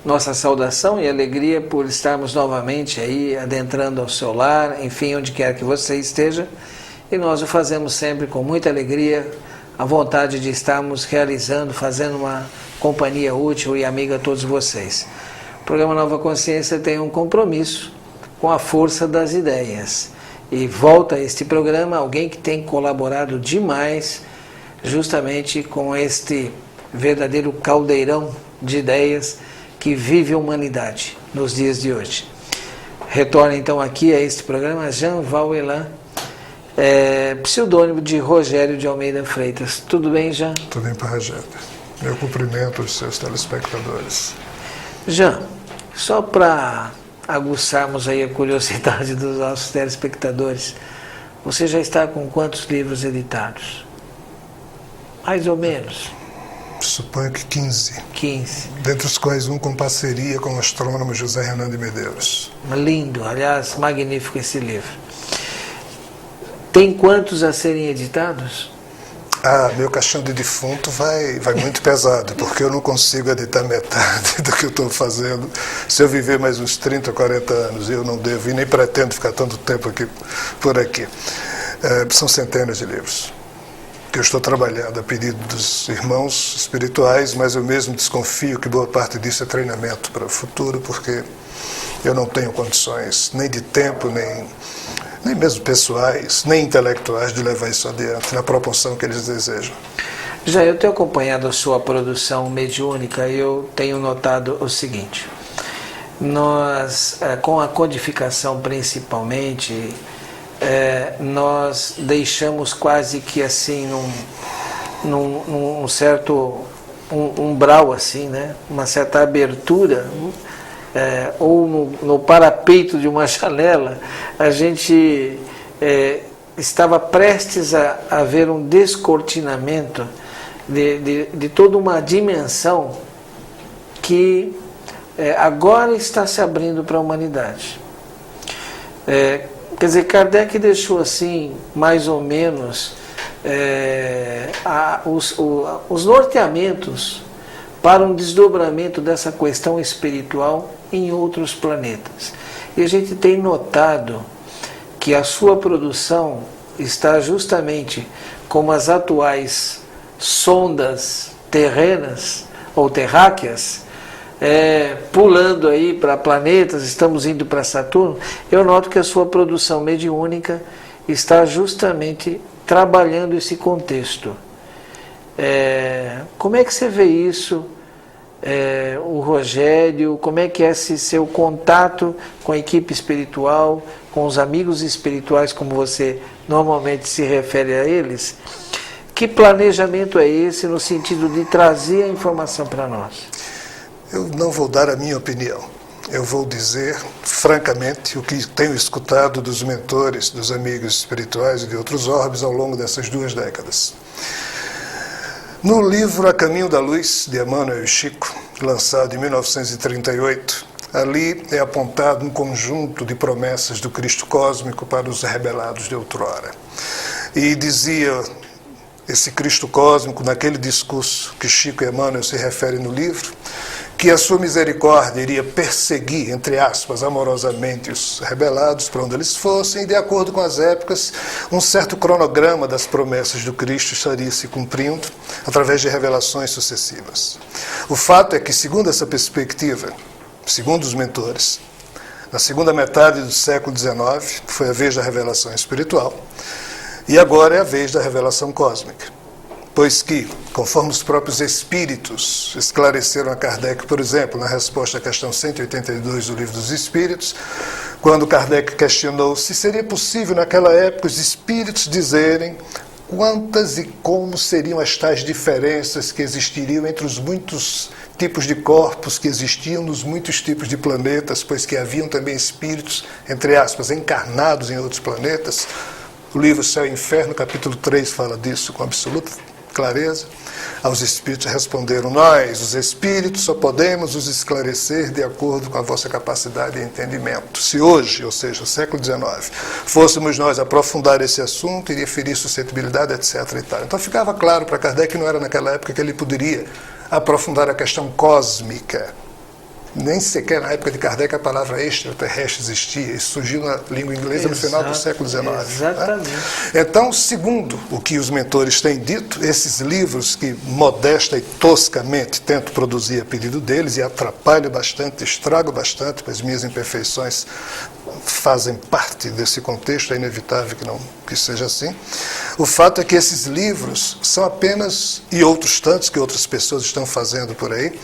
nossa saudação e alegria por estarmos novamente aí adentrando ao seu lar, enfim, onde quer que você esteja, e nós o fazemos sempre com muita alegria, a vontade de estarmos realizando, fazendo uma companhia útil e amiga a todos vocês. O programa Nova Consciência tem um compromisso com a força das ideias, e volta a este programa alguém que tem colaborado demais justamente com este verdadeiro caldeirão de ideias que vive a humanidade nos dias de hoje. Retorna então aqui a este programa Jean Vauelan, pseudônimo de Rogério de Almeida Freitas. Tudo bem, Jean? Tudo bem, Rogério. Meu cumprimento aos seus telespectadores. Jean, só para aguçarmos aí a curiosidade dos nossos telespectadores, você já está com quantos livros editados? Mais ou menos? Suponho que 15. 15. Dentre os quais um com parceria com o astrônomo José Renan de Medeiros. Lindo, aliás, magnífico esse livro. Tem quantos a serem editados? Meu caixão de defunto vai muito pesado, porque eu não consigo editar metade do que eu estou fazendo. Se eu viver mais uns 30, 40 anos, eu não devo e nem pretendo ficar tanto tempo por aqui. São centenas de livros que eu estou trabalhando a pedido dos irmãos espirituais, mas eu mesmo desconfio que boa parte disso é treinamento para o futuro, porque eu não tenho condições nem de tempo, nem mesmo pessoais, nem intelectuais, de levar isso adiante na proporção que eles desejam. Já eu tenho acompanhado a sua produção mediúnica e eu tenho notado o seguinte: nós, com a codificação principalmente, nós deixamos quase que assim num certo umbral assim, né? Uma certa abertura, ou no parapeito de uma janela, a gente estava prestes a ver um descortinamento de toda uma dimensão que agora está se abrindo para a humanidade. Quer dizer, Kardec deixou assim, mais ou menos, os norteamentos para um desdobramento dessa questão espiritual em outros planetas. E a gente tem notado que a sua produção está justamente como as atuais sondas terrenas ou terráqueas, pulando aí para planetas, estamos indo para Saturno. Eu noto que a sua produção mediúnica está justamente trabalhando esse contexto. Como é que você vê isso, o Rogério? Como é que é esse seu contato com a equipe espiritual, com os amigos espirituais, como você normalmente se refere a eles? Que planejamento é esse no sentido de trazer a informação para nós? Eu não vou dar a minha opinião. Eu vou dizer, francamente, o que tenho escutado dos mentores, dos amigos espirituais e de outros orbes ao longo dessas 2 décadas. No livro A Caminho da Luz, de Emmanuel e Chico, lançado em 1938, ali é apontado um conjunto de promessas do Cristo cósmico para os rebelados de outrora. E dizia esse Cristo cósmico, naquele discurso que Chico e Emmanuel se referem no livro, que a sua misericórdia iria perseguir, entre aspas, amorosamente os rebelados para onde eles fossem, e de acordo com as épocas, um certo cronograma das promessas do Cristo estaria se cumprindo através de revelações sucessivas. O fato é que, segundo essa perspectiva, segundo os mentores, na segunda metade do século XIX foi a vez da revelação espiritual, e agora é a vez da revelação cósmica. Pois que, conforme os próprios espíritos esclareceram a Kardec, por exemplo, na resposta à questão 182 do Livro dos Espíritos, quando Kardec questionou se seria possível naquela época os espíritos dizerem quantas e como seriam as tais diferenças que existiriam entre os muitos tipos de corpos que existiam nos muitos tipos de planetas, pois que haviam também espíritos, entre aspas, encarnados em outros planetas. O livro Céu e Inferno, capítulo 3, fala disso com absoluta clareza. Aos espíritos responderam: nós, os espíritos, só podemos os esclarecer de acordo com a vossa capacidade e entendimento. Se hoje, ou seja, século XIX, fôssemos nós aprofundar esse assunto, iria ferir suscetibilidade, etc. e tal. Então ficava claro para Kardec que não era naquela época que ele poderia aprofundar a questão cósmica. Nem sequer na época de Kardec a palavra extraterrestre existia. Isso surgiu na língua inglesa no final do século XIX. Exatamente. Né? Então, segundo o que os mentores têm dito, esses livros que modesta e toscamente tento produzir a pedido deles e atrapalho bastante, estrago bastante, pois minhas imperfeições fazem parte desse contexto, é inevitável que seja assim. O fato é que esses livros são apenas, e outros tantos que outras pessoas estão fazendo por aí,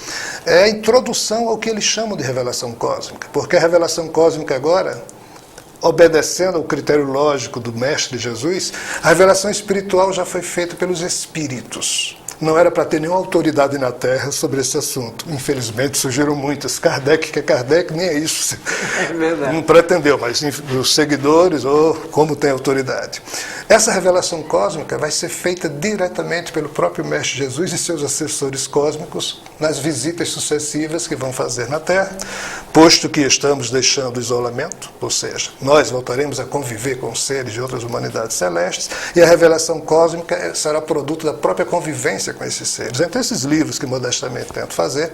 é a introdução ao que eles chamam de revelação cósmica, porque a revelação cósmica agora, obedecendo ao critério lógico do Mestre Jesus, a revelação espiritual já foi feita pelos espíritos. Não era para ter nenhuma autoridade na Terra sobre esse assunto. Infelizmente surgiram muitas. Kardec, que é Kardec, nem é isso. É verdade. Não pretendeu, mas os seguidores, ou como tem autoridade. Essa revelação cósmica vai ser feita diretamente pelo próprio Mestre Jesus e seus assessores cósmicos nas visitas sucessivas que vão fazer na Terra, posto que estamos deixando o isolamento, ou seja, nós voltaremos a conviver com seres de outras humanidades celestes, e a revelação cósmica será produto da própria convivência com esses seres. Então, esses livros que modestamente tento fazer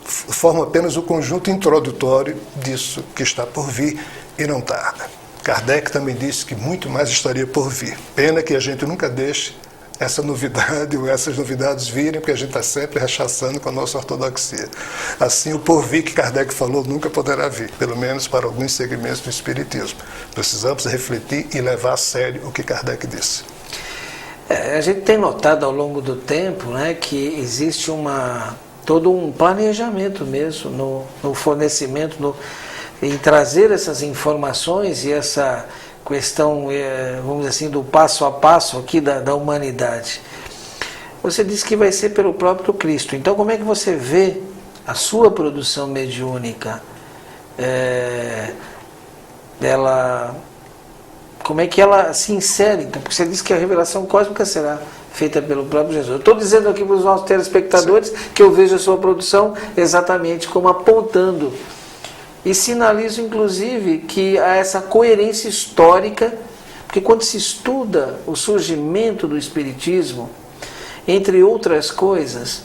formam apenas o conjunto introdutório disso que está por vir e não tarda. Kardec também disse que muito mais estaria por vir. Pena que a gente nunca deixe essa novidade ou essas novidades virem, porque a gente está sempre rechaçando com a nossa ortodoxia. Assim, o porvir que Kardec falou nunca poderá vir, pelo menos para alguns segmentos do Espiritismo. Precisamos refletir e levar a sério o que Kardec disse. A gente tem notado ao longo do tempo, né, que existe todo um planejamento mesmo no fornecimento, em trazer essas informações e essa questão, vamos dizer assim, do passo a passo aqui da humanidade. Você disse que vai ser pelo próprio Cristo. Então, como é que você vê a sua produção mediúnica? Como é que ela se insere? Então, porque você disse que a revelação cósmica será feita pelo próprio Jesus. Eu estou dizendo aqui para os nossos telespectadores que eu vejo a sua produção exatamente como apontando. E sinalizo, inclusive, que há essa coerência histórica, porque quando se estuda o surgimento do Espiritismo, entre outras coisas,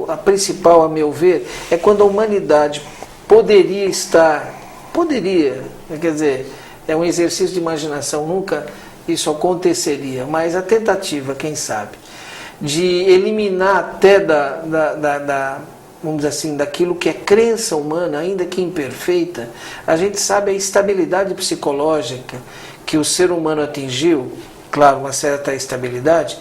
a principal, a meu ver, é quando a humanidade quer dizer, é um exercício de imaginação, nunca isso aconteceria, mas a tentativa, quem sabe, de eliminar até vamos dizer assim, daquilo que é crença humana, ainda que imperfeita, a gente sabe a estabilidade psicológica que o ser humano atingiu, claro, uma certa estabilidade,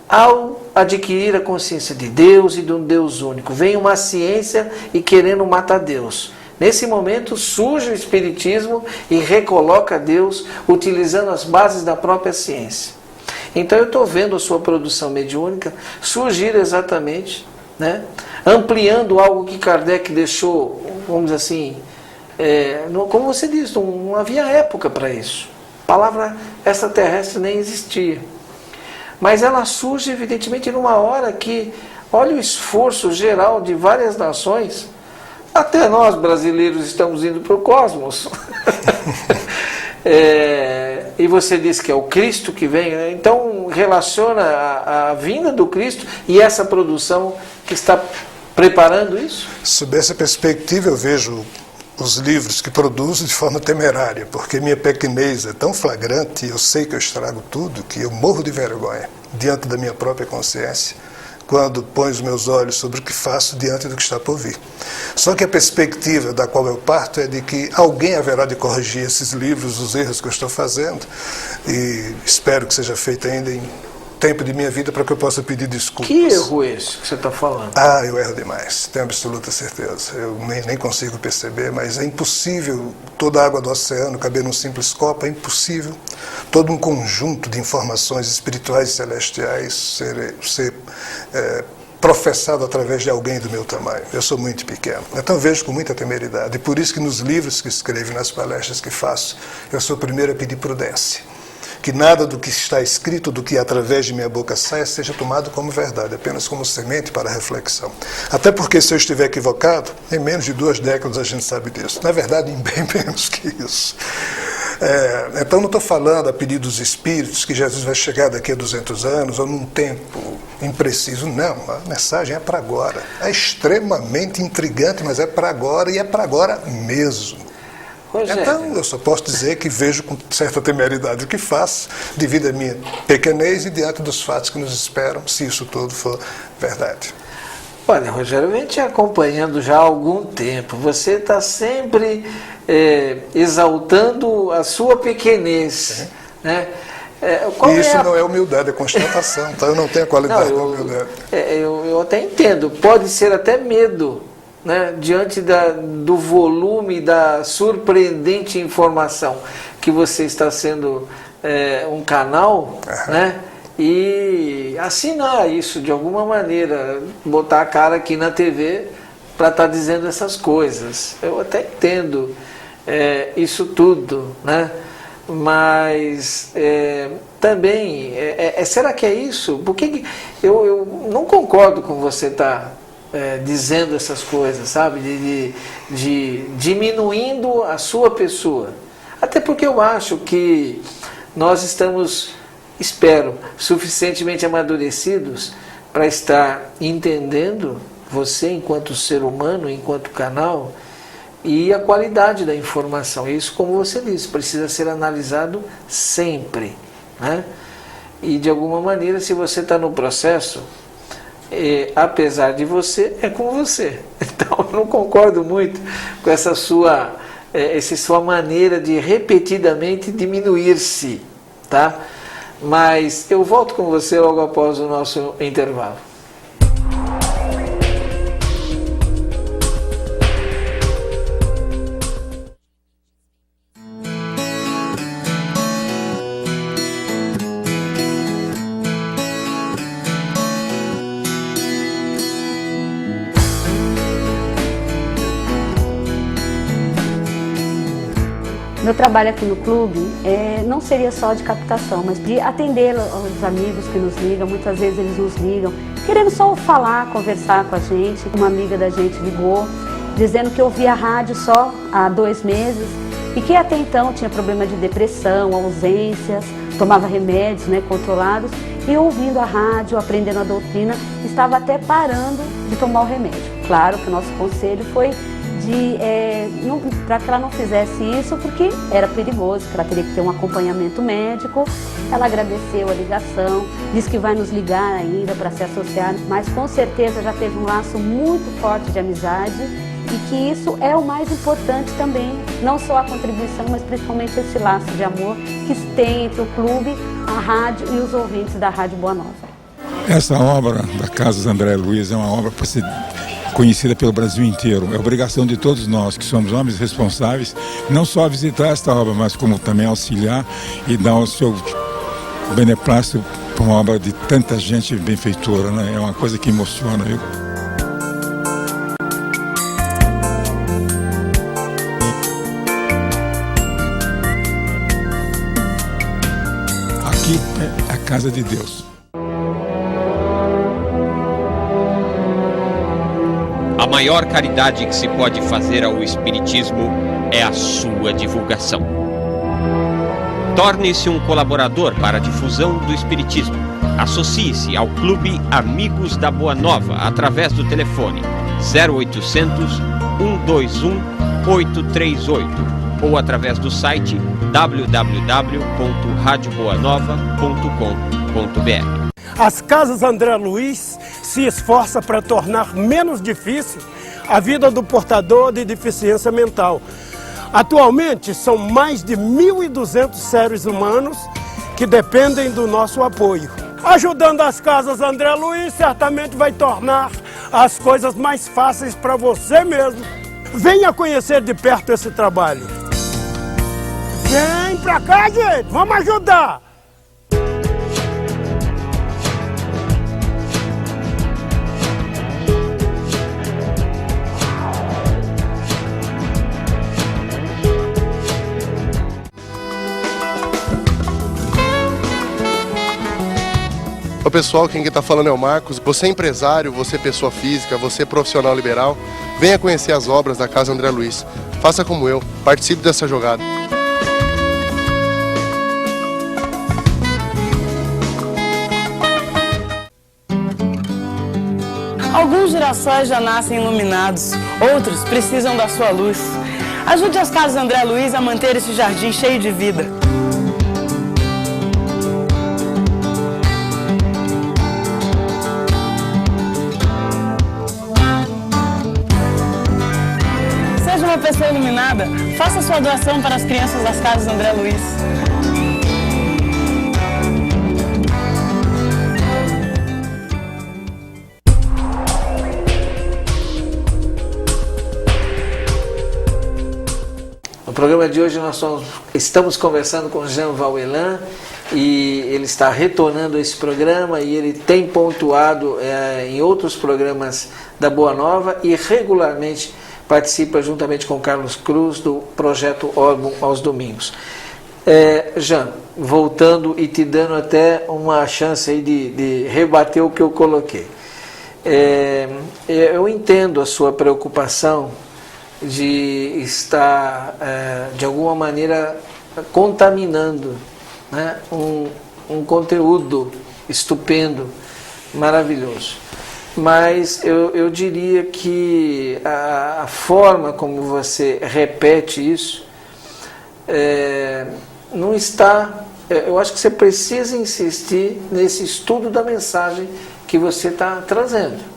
ao adquirir a consciência de Deus e de um Deus único. Vem uma ciência e querendo matar Deus. Nesse momento surge o Espiritismo e recoloca Deus utilizando as bases da própria ciência. Então eu estou vendo a sua produção mediúnica surgir exatamente, né, ampliando algo que Kardec deixou, vamos dizer assim, como você disse, não havia época para isso. A palavra extraterrestre nem existia. Mas ela surge evidentemente numa hora que, olha o esforço geral de várias nações. Até nós, brasileiros, estamos indo para o cosmos. E você disse que é o Cristo que vem, né? Então relaciona a vinda do Cristo e essa produção que está preparando isso? Sob essa perspectiva, eu vejo os livros que produzo de forma temerária, porque minha pequenez é tão flagrante, e eu sei que eu estrago tudo, que eu morro de vergonha diante da minha própria consciência, quando ponho os meus olhos sobre o que faço diante do que está por vir. Só que a perspectiva da qual eu parto é de que alguém haverá de corrigir esses livros, os erros que eu estou fazendo, e espero que seja feito ainda em tempo de minha vida para que eu possa pedir desculpas. Que erro esse que você está falando? Eu erro demais, tenho absoluta certeza. Eu nem consigo perceber, mas é impossível toda a água do oceano caber num simples copo, é impossível todo um conjunto de informações espirituais e celestiais ser professado através de alguém do meu tamanho. Eu sou muito pequeno, então vejo com muita temeridade. E por isso que nos livros que escrevo, nas palestras que faço, eu sou o primeiro a pedir prudência. Que nada do que está escrito, do que através de minha boca saia, seja tomado como verdade, apenas como semente para a reflexão. Até porque, se eu estiver equivocado, em menos de 2 décadas a gente sabe disso. Na verdade, em bem menos que isso. Então não estou falando a pedido dos espíritos que Jesus vai chegar daqui a 200 anos ou num tempo impreciso. Não, a mensagem é para agora. É extremamente intrigante, mas é para agora e é para agora mesmo. Então eu só posso dizer que vejo com certa temeridade o que faço, devido à minha pequenez e diante dos fatos que nos esperam, se isso tudo for verdade. Olha, Rogério, eu venho te acompanhando já há algum tempo. Você está sempre exaltando a sua pequenez, né? E isso não é humildade, é constatação, então eu não tenho a qualidade da humildade. Eu até entendo, pode ser até medo, né? Diante do volume da surpreendente informação que você está sendo um canal, né? E assinar isso de alguma maneira, botar a cara aqui na TV para estar dizendo essas coisas. Eu até entendo isso tudo, né? Mas também, será que é isso? Porque eu não concordo com você estar dizendo essas coisas, sabe? De diminuindo a sua pessoa. Até porque eu acho que nós estamos, espero, suficientemente amadurecidos para estar entendendo você enquanto ser humano, enquanto canal, e a qualidade da informação. Isso, como você disse, precisa ser analisado sempre, né? E de alguma maneira, se você está no processo, apesar de você, é com você. Então, eu não concordo muito com essa sua maneira de repetidamente diminuir-se, tá? Mas eu volto com você logo após o nosso intervalo. Meu trabalho aqui no clube não seria só de captação, mas de atender os amigos que nos ligam. Muitas vezes eles nos ligam, querendo só falar, conversar com a gente. Uma amiga da gente ligou, dizendo que ouvia a rádio só há 2 meses e que até então tinha problema de depressão, ausências, tomava remédios, né, controlados, e ouvindo a rádio, aprendendo a doutrina, estava até parando de tomar o remédio. Claro que o nosso conselho foi para que ela não fizesse isso, porque era perigoso, que ela teria que ter um acompanhamento médico. Ela agradeceu a ligação, disse que vai nos ligar ainda para se associar, mas com certeza já teve um laço muito forte de amizade e que isso é o mais importante também, não só a contribuição, mas principalmente esse laço de amor que tem entre o clube, a rádio e os ouvintes da Rádio Boa Nova. Essa obra da Casa André Luiz é uma obra para ser conhecida pelo Brasil inteiro. É obrigação de todos nós, que somos homens responsáveis, não só visitar esta obra, mas como também auxiliar e dar o seu beneplácito para uma obra de tanta gente benfeitora, né? É uma coisa que emociona, viu? Aqui é a casa de Deus. A maior caridade que se pode fazer ao Espiritismo é a sua divulgação. Torne-se um colaborador para a difusão do Espiritismo. Associe-se ao Clube Amigos da Boa Nova através do telefone 0800 121 838 ou através do site www.radioboanova.com.br. As Casas André Luiz se esforça para tornar menos difícil a vida do portador de deficiência mental. Atualmente, são mais de 1.200 seres humanos que dependem do nosso apoio. Ajudando as Casas André Luiz, certamente vai tornar as coisas mais fáceis para você mesmo. Venha conhecer de perto esse trabalho. Vem pra cá, gente! Vamos ajudar! Oi pessoal, quem está falando é o Marcos. Você é empresário, você é pessoa física, você é profissional liberal, venha conhecer as obras da Casa André Luiz. Faça como eu, participe dessa jogada. Alguns girassóis já nascem iluminados, outros precisam da sua luz. Ajude as Casas André Luiz a manter esse jardim cheio de vida. Seja uma pessoa iluminada, faça sua doação para as crianças das Casas André Luiz. No programa de hoje nós estamos conversando com Jean Vauelan e ele está retornando a esse programa e ele tem pontuado em outros programas da Boa Nova e regularmente participa juntamente com Carlos Cruz do projeto Órgão aos domingos. Jean, voltando e te dando até uma chance aí de rebater o que eu coloquei. Eu entendo a sua preocupação de estar, de alguma maneira, contaminando, né, um conteúdo estupendo, maravilhoso. Mas eu diria que a forma como você repete isso não está... Eu acho que você precisa insistir nesse estudo da mensagem que você está trazendo.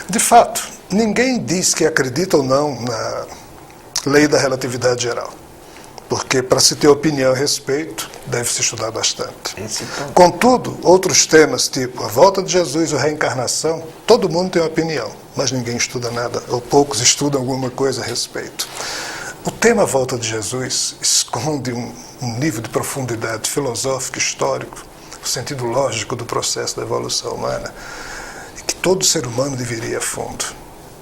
De fato, ninguém diz que acredita ou não na lei da relatividade geral. Porque para se ter opinião a respeito, deve-se estudar bastante. Contudo, outros temas, tipo a volta de Jesus ou reencarnação, todo mundo tem uma opinião, mas ninguém estuda nada, ou poucos estudam alguma coisa a respeito. O tema volta de Jesus esconde um nível de profundidade filosófica, histórico, o sentido lógico do processo da evolução humana, que todo ser humano deveria ir a fundo.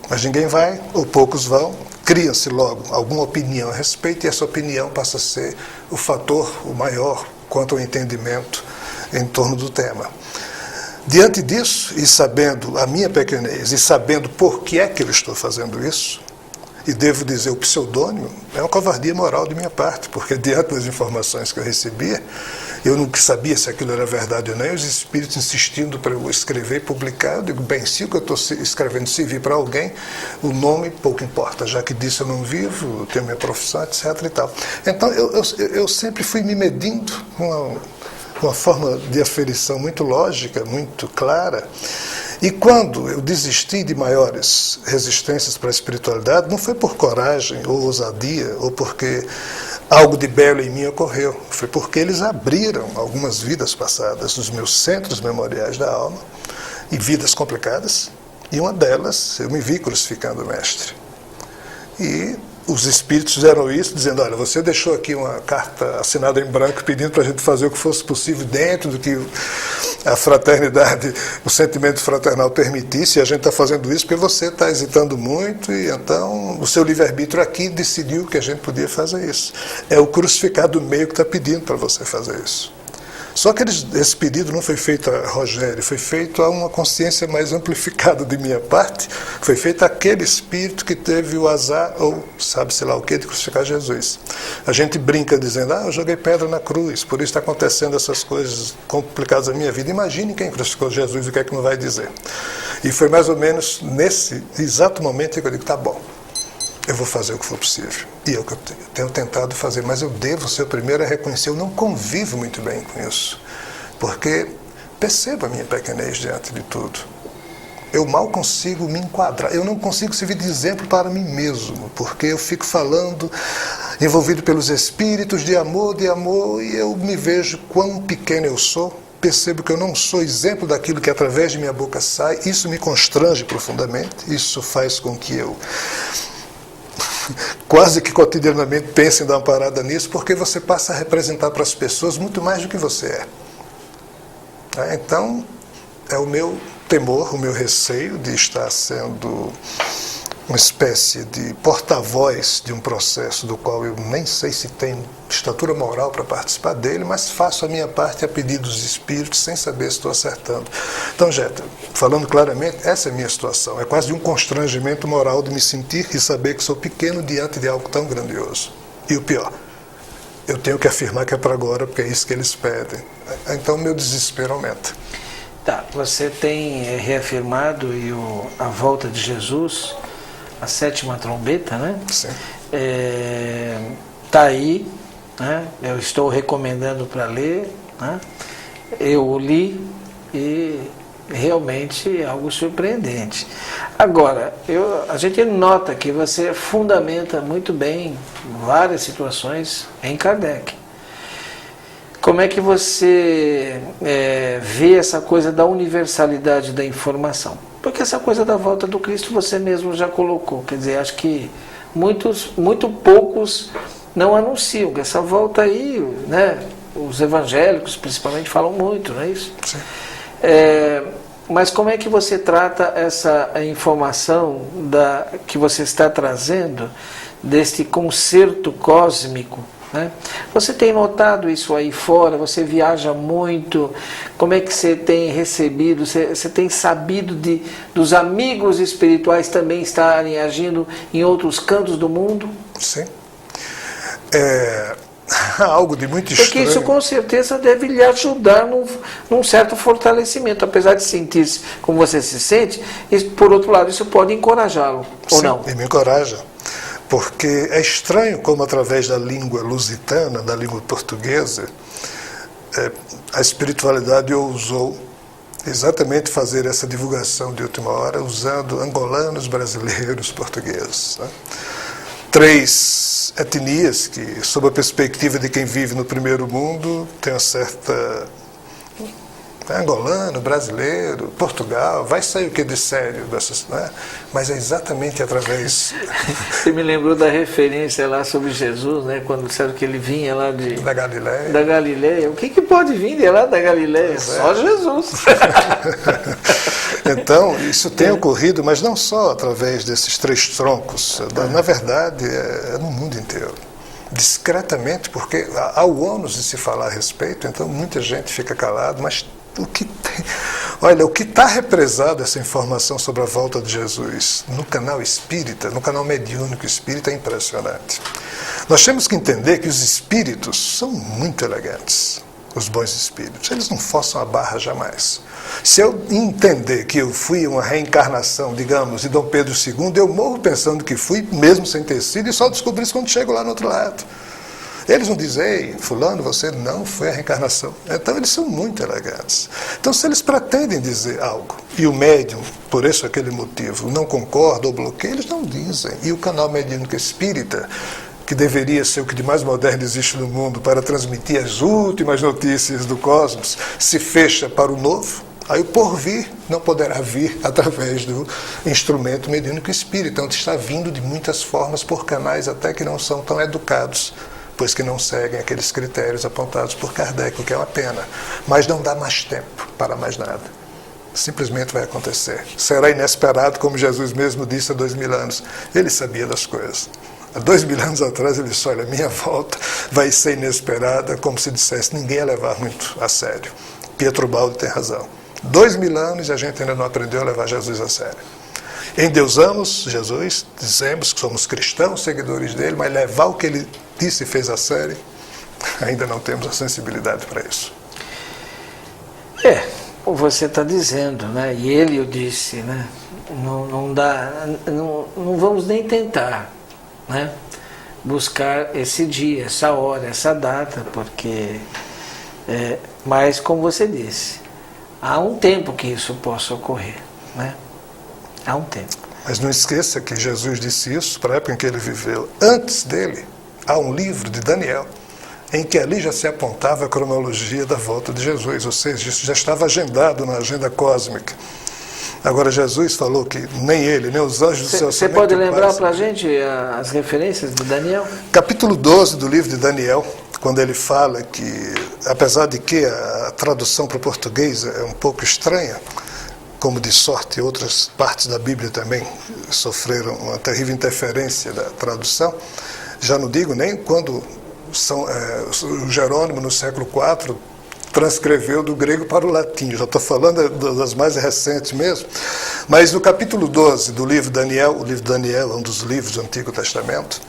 Mas ninguém vai, ou poucos vão, cria-se logo alguma opinião a respeito e essa opinião passa a ser o fator, o maior, quanto ao entendimento em torno do tema. Diante disso, e sabendo a minha pequenez, e sabendo por que é que eu estou fazendo isso, e devo dizer, o pseudônimo é uma covardia moral de minha parte, porque diante das informações que eu recebia, eu não sabia se aquilo era verdade ou não, e os espíritos insistindo para eu escrever e publicar, eu digo, bem, se o que eu estou escrevendo servir para alguém, o nome pouco importa, já que disso eu não vivo, eu tenho minha profissão, etc. e tal. Então, eu sempre fui me medindo uma forma de aferição muito lógica, muito clara. E quando eu desisti de maiores resistências para a espiritualidade, não foi por coragem ou ousadia, ou porque algo de belo em mim ocorreu. Foi porque eles abriram algumas vidas passadas nos meus centros memoriais da alma, e vidas complicadas, e uma delas eu me vi crucificando o mestre. E os espíritos fizeram isso, dizendo, olha, você deixou aqui uma carta assinada em branco pedindo para a gente fazer o que fosse possível dentro do que a fraternidade, o sentimento fraternal permitisse, e a gente está fazendo isso porque você está hesitando muito, e então o seu livre-arbítrio aqui decidiu que a gente podia fazer isso. É o crucificado do meio que está pedindo para você fazer isso. Só que esse pedido não foi feito a Rogério, foi feito a uma consciência mais amplificada de minha parte, foi feito àquele espírito que teve o azar, ou sabe-se lá o que, de crucificar Jesus. A gente brinca dizendo, eu joguei pedra na cruz, por isso está acontecendo essas coisas complicadas na minha vida. Imagine quem crucificou Jesus, o que é que não vai dizer. E foi mais ou menos nesse exato momento que eu digo, tá bom, eu vou fazer o que for possível. E é o que eu tenho tentado fazer, mas eu devo ser o primeiro a reconhecer, eu não convivo muito bem com isso, porque percebo a minha pequenez diante de tudo. Eu mal consigo me enquadrar, eu não consigo servir de exemplo para mim mesmo, porque eu fico falando, envolvido pelos espíritos de amor, e eu me vejo quão pequeno eu sou, percebo que eu não sou exemplo daquilo que através de minha boca sai, isso me constrange profundamente, isso faz com que eu quase que cotidianamente pense em dar uma parada nisso, porque você passa a representar para as pessoas muito mais do que você é. Então, é o meu temor, o meu receio de estar sendo uma espécie de porta-voz de um processo do qual eu nem sei se tenho estatura moral para participar dele, mas faço a minha parte a pedido dos espíritos sem saber se estou acertando. Então, Jeta, falando claramente, essa é a minha situação. É quase um constrangimento moral de me sentir e saber que sou pequeno diante de algo tão grandioso. E o pior, eu tenho que afirmar que é para agora, porque é isso que eles pedem. Então, meu desespero aumenta. Tá, você tem reafirmado a volta de Jesus, a 7ª trombeta, né? Sim. Tá aí, né? Eu estou recomendando para ler, né? Eu li e realmente é algo surpreendente. Agora, a gente nota que você fundamenta muito bem várias situações em Kardec. Como é que você vê essa coisa da universalidade da informação? Porque essa coisa da volta do Cristo você mesmo já colocou. Quer dizer, acho que muito poucos não anunciam que essa volta aí, né? Os evangélicos principalmente falam muito, não é isso? Sim. Mas como é que você trata essa informação que você está trazendo deste concerto cósmico? Né? Você tem notado isso aí fora? Você viaja muito? Como é que você tem recebido? Você tem sabido dos amigos espirituais também estarem agindo em outros cantos do mundo? Sim. Algo de muito estranho. Porque isso com certeza deve lhe ajudar num certo fortalecimento, apesar de sentir-se como você se sente, e, por outro lado, isso pode encorajá-lo, ou não? Sim, e me encoraja. Porque é estranho como, através da língua lusitana, da língua portuguesa, a espiritualidade ousou exatamente fazer essa divulgação de última hora, usando angolanos, brasileiros, portugueses. Né? 3 etnias que, sob a perspectiva de quem vive no primeiro mundo, tem uma certa... angolano, brasileiro, Portugal, vai sair o que de sério dessas, né? Mas é exatamente através... Você me lembrou da referência lá sobre Jesus, né? Quando disseram que ele vinha lá da Galileia. Da Galileia. O que pode vir de lá da Galileia? Só Jesus. Então, isso tem ocorrido, mas não só através desses 3 troncos. Na verdade, é no mundo inteiro. Discretamente, porque há o ônus de se falar a respeito, então muita gente fica calado, mas o que está represado essa informação sobre a volta de Jesus no canal espírita, no canal mediúnico espírita, é impressionante. Nós temos que entender que os espíritos são muito elegantes, os bons espíritos. Eles não forçam a barra jamais. Se eu entender que eu fui uma reencarnação, digamos, de Dom Pedro II, eu morro pensando que fui, mesmo sem ter sido, e só descobri isso quando chego lá no outro lado. Eles não dizem, ei, fulano, você não foi a reencarnação. Então, eles são muito elegantes. Então, se eles pretendem dizer algo, e o médium, por esse ou aquele motivo, não concorda ou bloqueia, eles não dizem. E o canal mediúnico espírita, que deveria ser o que de mais moderno existe no mundo para transmitir as últimas notícias do cosmos, se fecha para o novo, aí o porvir não poderá vir através do instrumento mediúnico espírita, onde está vindo de muitas formas por canais até que não são tão educados, pois que não seguem aqueles critérios apontados por Kardec, o que é uma pena. Mas não dá mais tempo para mais nada. Simplesmente vai acontecer. Será inesperado, como Jesus mesmo disse há 2000 anos. Ele sabia das coisas. Há 2000 anos atrás ele disse, olha, minha volta vai ser inesperada, como se dissesse, ninguém ia levar muito a sério. Pietro Baldi tem razão. 2000 anos e a gente ainda não aprendeu a levar Jesus a sério. Endeusamos Jesus, dizemos que somos cristãos, seguidores dele, mas levar o que ele disse e fez a sério, ainda não temos a sensibilidade para isso. Você está dizendo, né? E ele o disse, né? Não vamos nem tentar, né? Buscar esse dia, essa hora, essa data, porque... mas, como você disse, há um tempo que isso possa ocorrer, né? Há um tempo. Mas não esqueça que Jesus disse isso para a época em que ele viveu. Antes dele, há um livro de Daniel, em que ali já se apontava a cronologia da volta de Jesus, ou seja, isso já estava agendado na agenda cósmica. Agora, Jesus falou que nem ele, nem os anjos do céu... Você pode lembrar para a gente as referências de Daniel? Capítulo 12 do livro de Daniel, quando ele fala que, apesar de que a tradução para o português é um pouco estranha, como de sorte outras partes da Bíblia também sofreram uma terrível interferência da tradução, já não digo nem quando o Jerônimo, no século IV, transcreveu do grego para o latim. Já estou falando das mais recentes mesmo. Mas no capítulo 12 do livro Daniel, o livro Daniel é um dos livros do Antigo Testamento,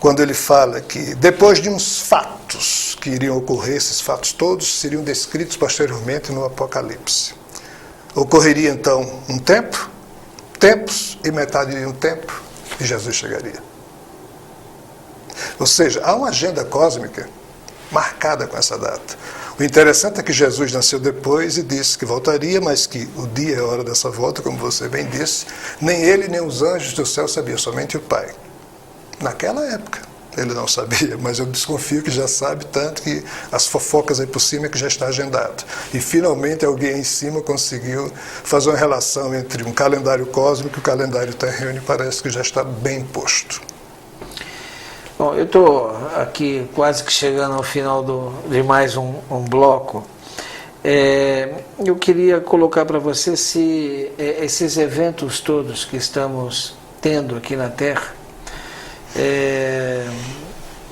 quando ele fala que depois de uns fatos que iriam ocorrer, esses fatos todos seriam descritos posteriormente no Apocalipse. Ocorreria então um tempo, tempos e metade de um tempo, e Jesus chegaria. Ou seja, há uma agenda cósmica marcada com essa data. O interessante é que Jesus nasceu depois e disse que voltaria, mas que o dia e a hora dessa volta, como você bem disse, nem ele nem os anjos do céu sabiam, somente o Pai. Naquela época, ele não sabia, mas eu desconfio que já sabe, tanto que as fofocas aí por cima é que já está agendado. E finalmente alguém em cima conseguiu fazer uma relação entre um calendário cósmico e o calendário terreno, e parece que já está bem posto. Bom, eu estou aqui quase que chegando ao final de mais um bloco. Eu queria colocar para você se esses eventos todos que estamos tendo aqui na Terra,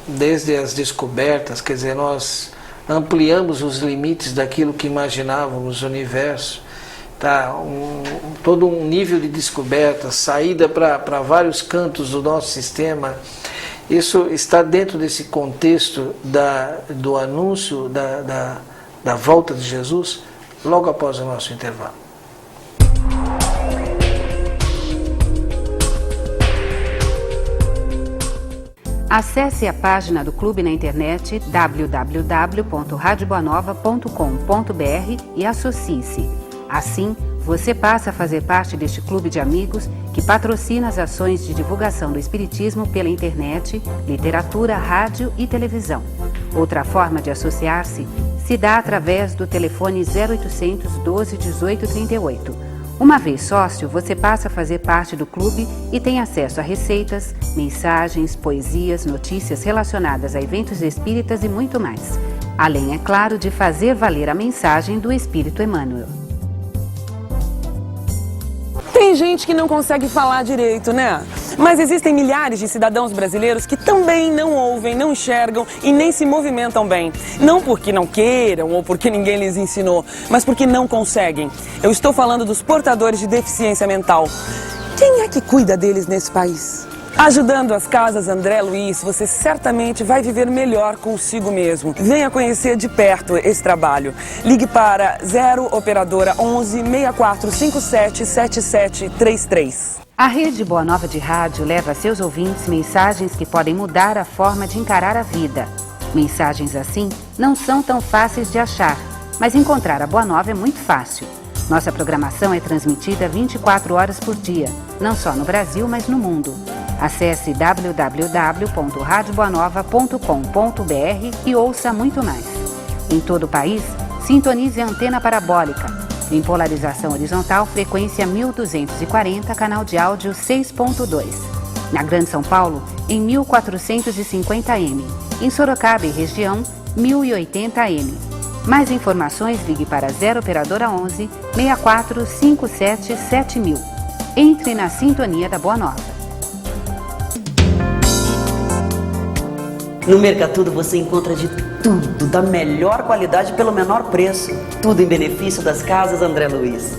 desde as descobertas, quer dizer, nós ampliamos os limites daquilo que imaginávamos o universo, tá? Todo um nível de descoberta, saída para vários cantos do nosso sistema. Isso está dentro desse contexto do anúncio da volta de Jesus, logo após o nosso intervalo. Acesse a página do clube na internet www.radioboanova.com.br e associe-se. Assim, você passa a fazer parte deste clube de amigos que patrocina as ações de divulgação do Espiritismo pela internet, literatura, rádio e televisão. Outra forma de associar-se se dá através do telefone 0800 12 18 38. Uma vez sócio, você passa a fazer parte do clube e tem acesso a receitas, mensagens, poesias, notícias relacionadas a eventos espíritas e muito mais. Além, é claro, de fazer valer a mensagem do Espírito Emmanuel. Tem gente que não consegue falar direito, né? Mas existem milhares de cidadãos brasileiros que também não ouvem, não enxergam e nem se movimentam bem. Não porque não queiram ou porque ninguém lhes ensinou, mas porque não conseguem. Eu estou falando dos portadores de deficiência mental. Quem é que cuida deles nesse país? Ajudando as Casas André Luiz, você certamente vai viver melhor consigo mesmo. Venha conhecer de perto esse trabalho. Ligue para 0 operadora 11 6457 7733. A Rede Boa Nova de Rádio leva a seus ouvintes mensagens que podem mudar a forma de encarar a vida. Mensagens assim não são tão fáceis de achar, mas encontrar a Boa Nova é muito fácil. Nossa programação é transmitida 24 horas por dia, não só no Brasil, mas no mundo. Acesse www.radioboanova.com.br e ouça muito mais. Em todo o país, sintonize a antena parabólica. Em polarização horizontal, frequência 1240, canal de áudio 6.2. Na Grande São Paulo, em 1450M. Em Sorocaba e região, 1080M. Mais informações, ligue para 0 operadora 11 6457 7000. Entre na sintonia da Boa Nova. No Mercatudo você encontra de tudo, da melhor qualidade pelo menor preço. Tudo em benefício das Casas André Luiz.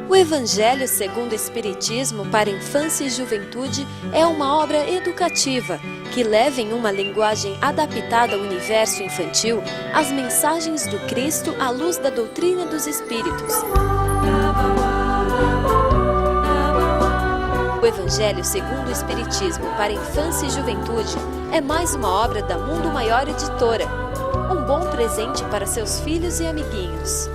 O Evangelho segundo o Espiritismo para Infância e Juventude é uma obra educativa que leva em uma linguagem adaptada ao universo infantil as mensagens do Cristo à luz da doutrina dos Espíritos. O Evangelho segundo o Espiritismo para Infância e Juventude é mais uma obra da Mundo Maior Editora, um bom presente para seus filhos e amiguinhos.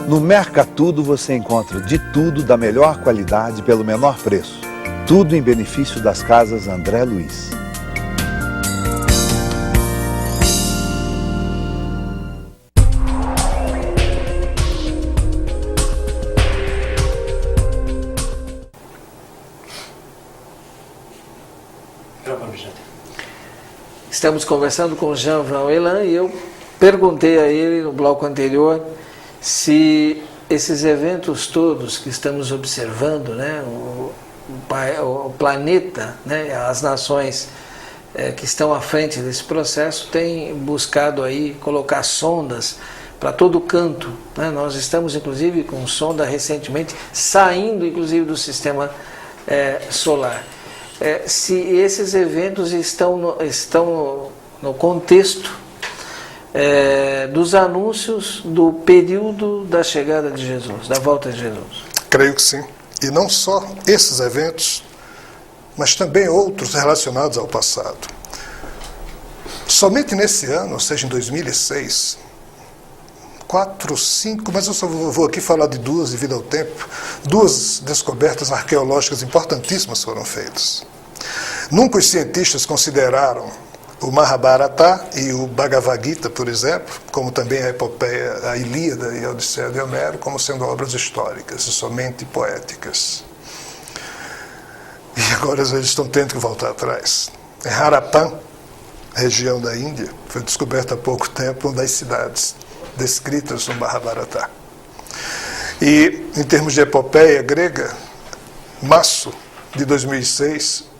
No Mercatudo você encontra de tudo da melhor qualidade pelo menor preço. Tudo em benefício das Casas André Luiz. Estamos conversando com Jean Van Elan e eu perguntei a ele no bloco anterior se esses eventos todos que estamos observando, né, o planeta, né, as nações que estão à frente desse processo têm buscado aí colocar sondas para todo canto, né? Nós estamos inclusive com sonda recentemente saindo inclusive do sistema solar. Se esses eventos estão no contexto dos anúncios do período da chegada de Jesus, da volta de Jesus. Creio que sim. E não só esses eventos, mas também outros relacionados ao passado. Somente nesse ano, ou seja, em 2006, 4, 5, mas eu só vou aqui falar de duas devido ao tempo, 2 descobertas arqueológicas importantíssimas foram feitas. Nunca os cientistas consideraram o Mahabharata e o Bhagavad Gita, por exemplo, como também a epopeia, a Ilíada e a Odisseia de Homero, como sendo obras históricas e somente poéticas. E agora eles estão tendo que voltar atrás. Em Harappan, região da Índia, foi descoberta há pouco tempo uma das cidades descritas no Mahabharata. E, em termos de epopeia grega, Masso, de 2006,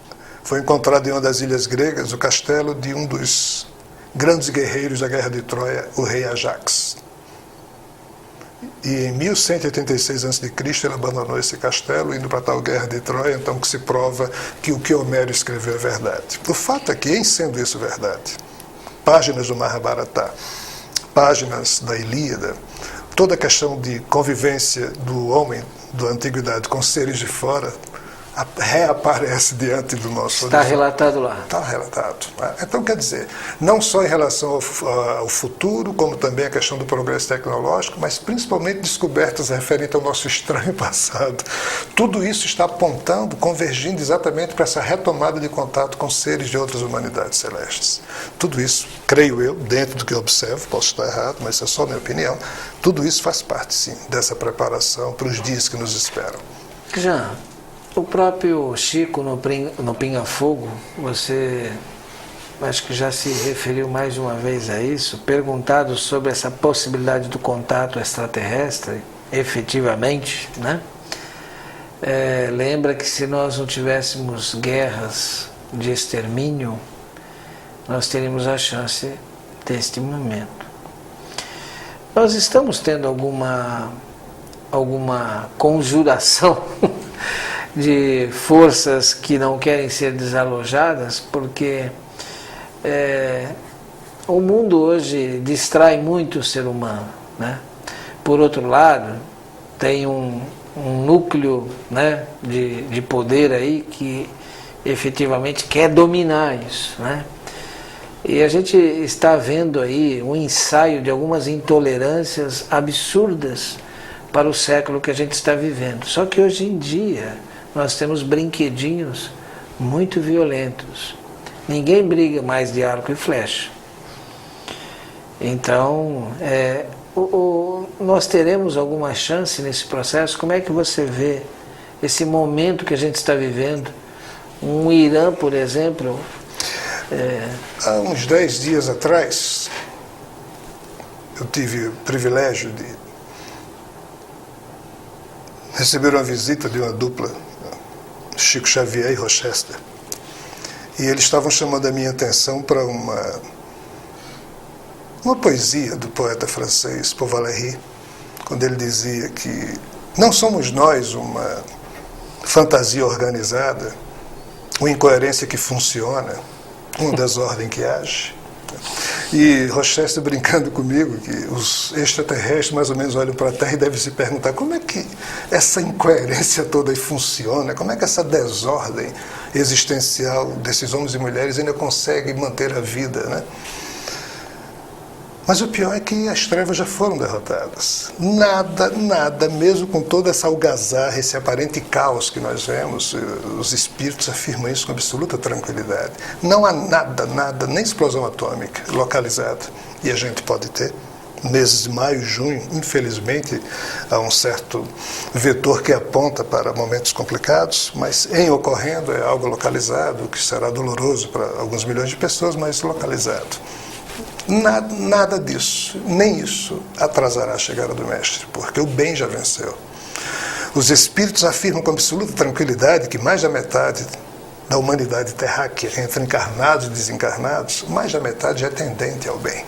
foi encontrado em uma das ilhas gregas o castelo de um dos grandes guerreiros da Guerra de Troia, o rei Ajax. E em 1186 a.C. ele abandonou esse castelo, indo para a tal Guerra de Troia, então que se prova que o que Homero escreveu é verdade. O fato é que, em sendo isso verdade, páginas do Mahabharata, páginas da Ilíada, toda a questão de convivência do homem da antiguidade com seres de fora, reaparece diante do nosso Está relatado lá. Está relatado. Então, quer dizer, não só em relação ao futuro, como também a questão do progresso tecnológico, mas principalmente descobertas referentes ao nosso estranho passado. Tudo isso está apontando, convergindo exatamente para essa retomada de contato com seres de outras humanidades celestes. Tudo isso, creio eu, dentro do que eu observo, posso estar errado, mas é só minha opinião, tudo isso faz parte, sim, dessa preparação para os dias que nos esperam. Já o próprio Chico no Pinga Fogo, você acho que já se referiu mais de uma vez a isso, perguntado sobre essa possibilidade do contato extraterrestre, efetivamente, né? Lembra que se nós não tivéssemos guerras de extermínio, nós teríamos a chance deste momento. Nós estamos tendo alguma conjuração de forças que não querem ser desalojadas, porque o mundo hoje distrai muito o ser humano, né? Por outro lado, tem um núcleo, né, de poder aí que efetivamente quer dominar isso, né? E a gente está vendo aí um ensaio de algumas intolerâncias absurdas para o século que a gente está vivendo. Só que hoje em dia nós temos brinquedinhos muito violentos. Ninguém briga mais de arco e flecha. Então, nós teremos alguma chance nesse processo? Como é que você vê esse momento que a gente está vivendo? Um Irã, por exemplo... Há uns 10 dias atrás, eu tive o privilégio de receber uma visita de uma dupla, Chico Xavier e Rochester, e eles estavam chamando a minha atenção para uma poesia do poeta francês Paul Valéry, quando ele dizia que não somos nós uma fantasia organizada, uma incoerência que funciona, uma desordem que age. E Rochester brincando comigo que os extraterrestres mais ou menos olham para a Terra e devem se perguntar como é que essa incoerência toda aí funciona, como é que essa desordem existencial desses homens e mulheres ainda consegue manter a vida, né? Mas o pior é que as trevas já foram derrotadas. Nada, mesmo com toda essa algazarra, esse aparente caos que nós vemos, os espíritos afirmam isso com absoluta tranquilidade. Não há nada, nem explosão atômica localizada. E a gente pode ter, meses de maio, junho, infelizmente, há um certo vetor que aponta para momentos complicados, mas em ocorrendo é algo localizado, que será doloroso para alguns milhões de pessoas, mas localizado. Nada disso, nem isso atrasará a chegada do Mestre, porque o bem já venceu. Os espíritos afirmam com absoluta tranquilidade que mais da metade da humanidade terráquea, entre encarnados e desencarnados, mais da metade já é tendente ao bem.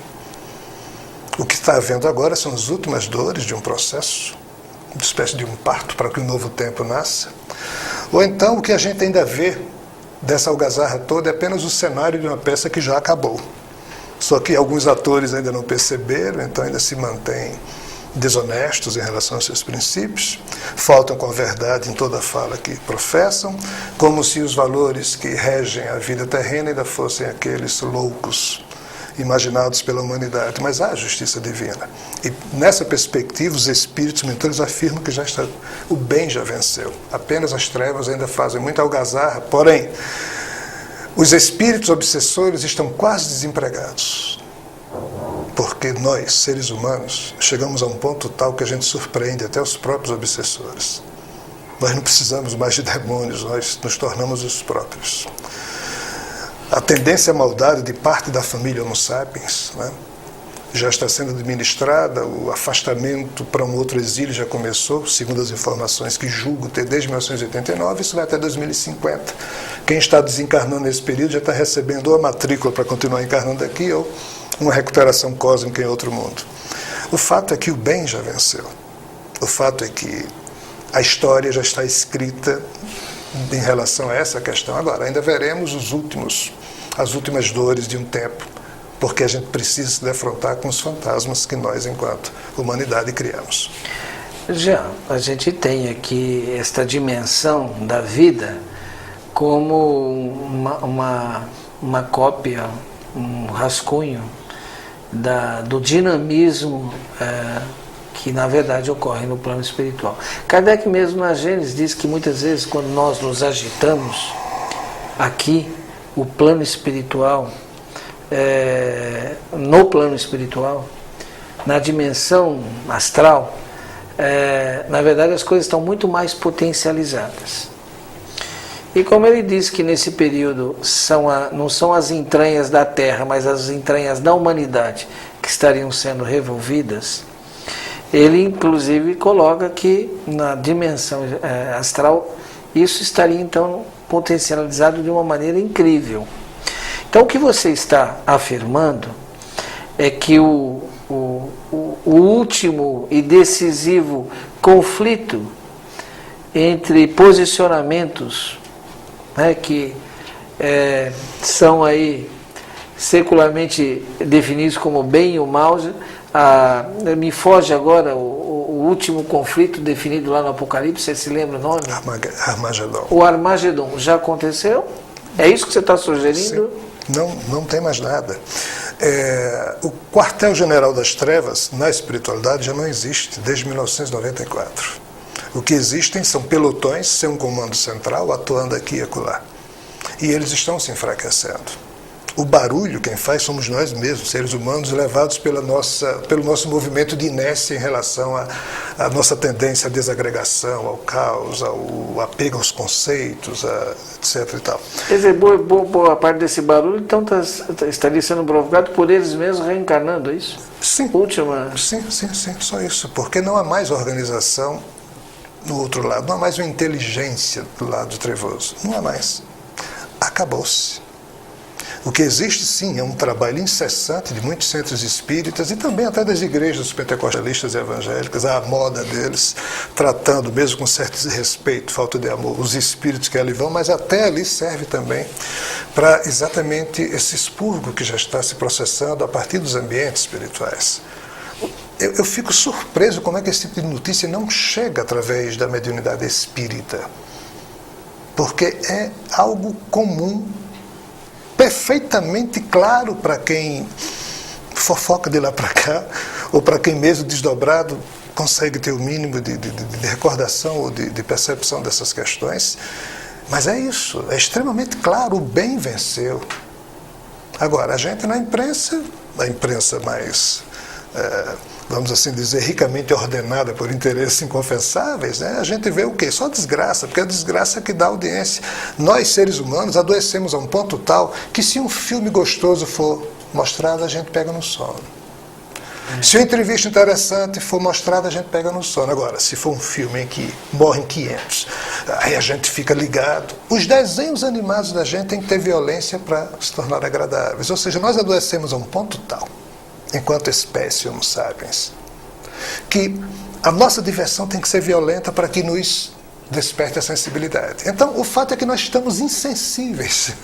O que está havendo agora são as últimas dores de um processo, uma espécie de um parto para que um novo tempo nasça. Ou então o que a gente ainda vê dessa algazarra toda é apenas o cenário de uma peça que já acabou. Só que alguns atores ainda não perceberam, então ainda se mantêm desonestos em relação aos seus princípios, faltam com a verdade em toda a fala que professam, como se os valores que regem a vida terrena ainda fossem aqueles loucos imaginados pela humanidade. Mas há justiça divina. E nessa perspectiva, os espíritos mentores afirmam que o bem já venceu. Apenas as trevas ainda fazem muita algazarra. Porém, os espíritos obsessores estão quase desempregados. Porque nós, seres humanos, chegamos a um ponto tal que a gente surpreende até os próprios obsessores. Nós não precisamos mais de demônios, nós nos tornamos os próprios. A tendência à maldade de parte da família Homo sapiens, né, já está sendo administrada, o afastamento para um outro exílio já começou, segundo as informações que julgo ter desde 1989, isso vai até 2050. Quem está desencarnando nesse período já está recebendo ou a matrícula para continuar encarnando aqui, ou uma recuperação cósmica em outro mundo. O fato é que o bem já venceu. O fato é que a história já está escrita em relação a essa questão. Agora, ainda veremos as últimas dores de um tempo, porque a gente precisa se defrontar com os fantasmas que nós, enquanto humanidade, criamos. Já, a gente tem aqui esta dimensão da vida como uma cópia, um rascunho do dinamismo que na verdade ocorre no plano espiritual. Kardec mesmo na Gênesis diz que muitas vezes quando nós nos agitamos aqui, o plano espiritual, no plano espiritual, na dimensão astral, na verdade as coisas estão muito mais potencializadas. E como ele diz que nesse período não são as entranhas da Terra, mas as entranhas da humanidade que estariam sendo revolvidas, ele inclusive coloca que na dimensão astral isso estaria então potencializado de uma maneira incrível. Então o que você está afirmando é que o último e decisivo conflito entre posicionamentos, né, que são aí secularmente definidos como bem e o mal, me foge agora o último conflito definido lá no Apocalipse, você se lembra o nome? Armagedon. O Armagedon já aconteceu? É isso que você está sugerindo? Sim. Não tem mais nada. O quartel-general das trevas na espiritualidade já não existe desde 1994. O que existem são pelotões sem um comando central atuando aqui e acolá. E eles estão se enfraquecendo. O barulho quem faz somos nós mesmos, seres humanos, levados pelo nosso movimento de inércia em relação à nossa tendência à desagregação, ao caos, ao apego aos conceitos, etc. E tal. Quer dizer, boa parte desse barulho então estaria sendo provocado por eles mesmos reencarnando, é isso? Sim. Sim, só isso. Porque não há mais organização no outro lado, não há mais uma inteligência do lado trevoso. Não há mais. Acabou-se. O que existe, sim, é um trabalho incessante de muitos centros espíritas e também até das igrejas pentecostalistas e evangélicas, a moda deles, tratando, mesmo com certo desrespeito, falta de amor, os espíritos que ali vão, mas até ali serve também para exatamente esse expurgo que já está se processando a partir dos ambientes espirituais. Eu fico surpreso como é que esse tipo de notícia não chega através da mediunidade espírita, porque é algo comum, perfeitamente claro para quem fofoca de lá para cá, ou para quem mesmo desdobrado consegue ter o mínimo de recordação ou de percepção dessas questões. Mas é isso, é extremamente claro, o bem venceu. Agora, a gente na imprensa, a imprensa mais, vamos assim dizer, ricamente ordenada por interesses inconfessáveis, né? A gente vê o quê? Só desgraça, porque é a desgraça que dá audiência. Nós, seres humanos, adoecemos a um ponto tal que se um filme gostoso for mostrado, a gente pega no sono. Se uma entrevista interessante for mostrada, a gente pega no sono. Agora, se for um filme em que morrem 500, aí a gente fica ligado. Os desenhos animados da gente têm que ter violência para se tornar agradáveis. Ou seja, nós adoecemos a um ponto tal, enquanto espécie Homo sapiens, que a nossa diversão tem que ser violenta para que nos desperte a sensibilidade. Então, o fato é que nós estamos insensíveis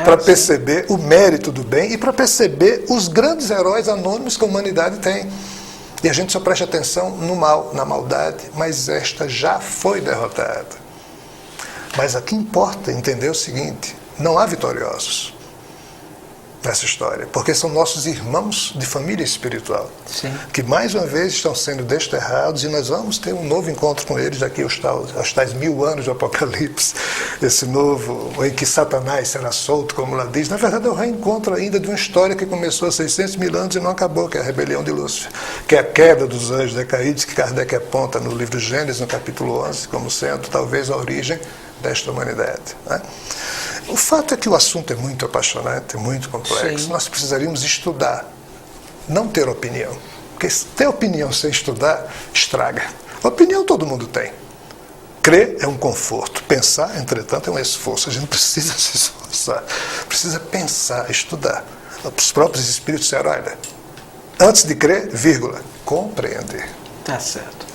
para perceber o mérito do bem e para perceber os grandes heróis anônimos que a humanidade tem. E a gente só presta atenção no mal, na maldade, mas esta já foi derrotada. Mas aqui importa entender o seguinte: não há vitoriosos nessa história, porque são nossos irmãos de família espiritual, que mais uma vez estão sendo desterrados, e nós vamos ter um novo encontro com eles daqui aos tais 1000 anos do Apocalipse, esse novo, em que Satanás será solto, como lá diz. Na verdade é o reencontro ainda de uma história que começou há 600 mil anos e não acabou, que é a rebelião de Lúcifer, que é a queda dos anjos decaídos, que Kardec aponta no livro Gênesis, no capítulo 11, como sendo talvez a origem desta humanidade, né? O fato é que o assunto é muito apaixonante, muito complexo. Nós precisaríamos estudar, não ter opinião. Porque ter opinião sem estudar, estraga. Opinião todo mundo tem. Crer é um conforto. Pensar, entretanto, é um esforço. A gente precisa se esforçar. Precisa pensar, estudar. Os próprios espíritos disseram: olha, antes de crer, vírgula, compreender. Tá certo.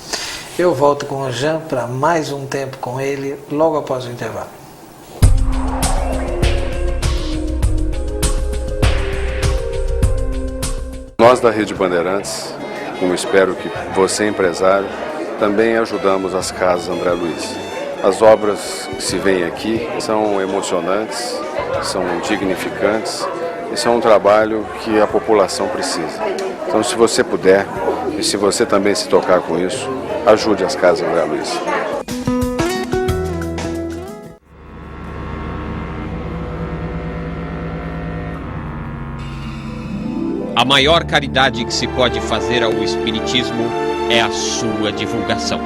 Eu volto com o Jean para mais um tempo com ele, logo após o intervalo. Nós da Rede Bandeirantes, como espero que você, empresário, também ajudamos as casas André Luiz. As obras que se veem aqui são emocionantes, são dignificantes e são um trabalho que a população precisa. Então, se você puder e se você também se tocar com isso, ajude as casas André Luiz. A maior caridade que se pode fazer ao Espiritismo é a sua divulgação.